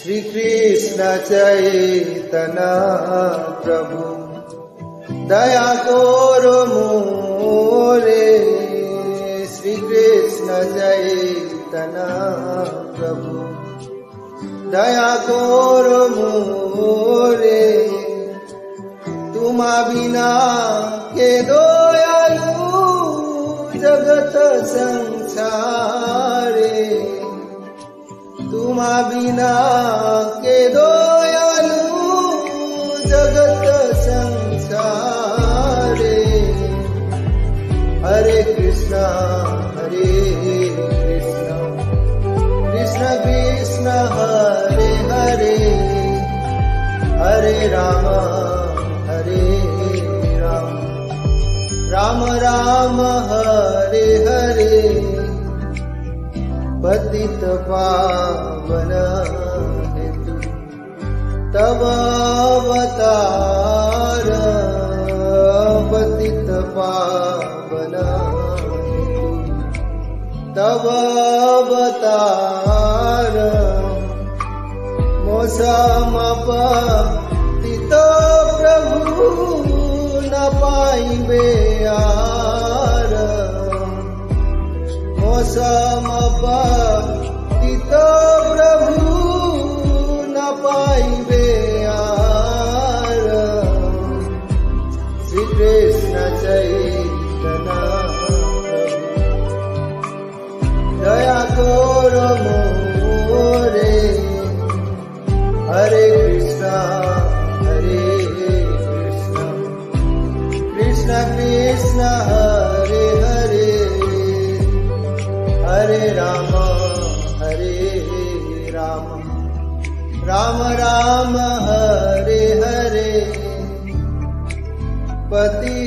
श्री कृष्ण चैतन्य प्रभु दया करो मोरे। श्री कृष्ण चैतन्य प्रभु दया करो मोरे। तुमा बिना के दयालु जगत संसारे। तुमा बिना के दयालु जगत संसारे। हरे कृष्णा कृष्ण कृष्ण हरे हरे। हरे राम राम राम हरे हरे। पतित पावन हेतु तव अवतार। पतित पावन हेतु तव अवतार। मोसमपतित प्रभु न पाइबे यार। मोसमपतित प्रभु न पाइबे यार। श्री कृष्ण चैतन्य दया करो मोरे। हरे कृष्ण कृष्ण कृष्ण हरे हरे। हरे राम राम राम हरे हरे। पति